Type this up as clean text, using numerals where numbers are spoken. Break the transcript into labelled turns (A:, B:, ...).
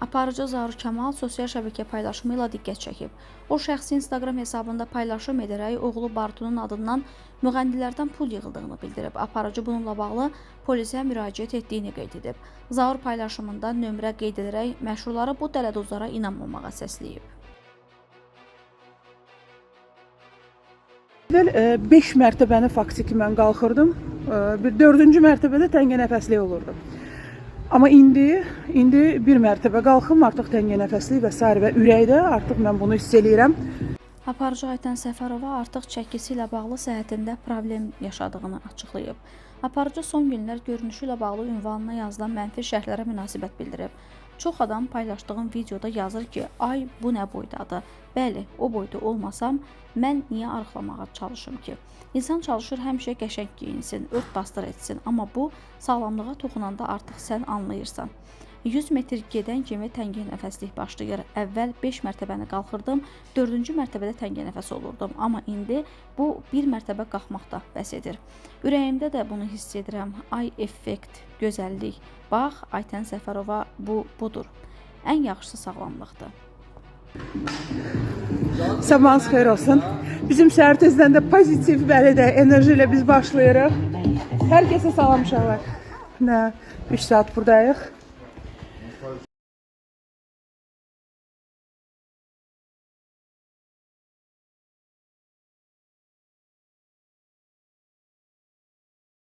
A: Aparıcı Zaur Kamal sosial şəbəkə paylaşımı ilə diqqət çəkib. O, şəxsi Instagram hesabında paylaşım edərək oğlu Bartunun adından müğənnilərdən pul yığıldığını bildirib. Aparıcı bununla bağlı polisə müraciət etdiyini qeyd edib. Zaur paylaşımında nömrə qeyd edərək məşhurları bu dələduzlara inanmamağa səsləyib.
B: 5 mərtəbəni faktiki mən qalxırdım. Bir 4-cü mərtəbədə təngənəfəslik olurdu. Amma indi bir mərtəbə qalxım, artıq təngənəfəslik və s. və ürəkdə artıq mən bunu hiss eləyirəm.
A: Aparıcı Aytən Səfərova artıq çəkisi ilə bağlı səhhətində problem yaşadığını açıqlayıb. Aparıcı son günlər görünüşü ilə bağlı ünvanına yazılan mənfi şərhlərə münasibət bildirib. Çox adam paylaşdığım videoda yazır ki, ay bu nə boydadır? Bəli, o boyda olmasam, mən niyə arıqlamağa çalışım ki? İnsan çalışır həmişə qəşəng giyinsin, ört bastır etsin, amma bu sağlamlığa toxunanda artıq sən anlayırsan. 100 metr gedən kimi təngənəfəslik başlayır. Əvvəl 5 mərtəbəni qalxırdım, 4-cü mərtəbədə təngənəfəs olurdum. Amma indi bu bir mərtəbə qalxmaqda bəs edir. Ürəyimdə də bunu hiss edirəm. Ay effekt, gözəllik. Bax, Aytən Səfərova budur. Ən yaxşısı sağlamlıqdır.
B: Sabahınız xeyir olsun. Bizim səhər tezdən də pozitiv belə də enerji ilə biz başlayırıq. Hər kəsə salam uşaqlar. 3 saat buradayıq.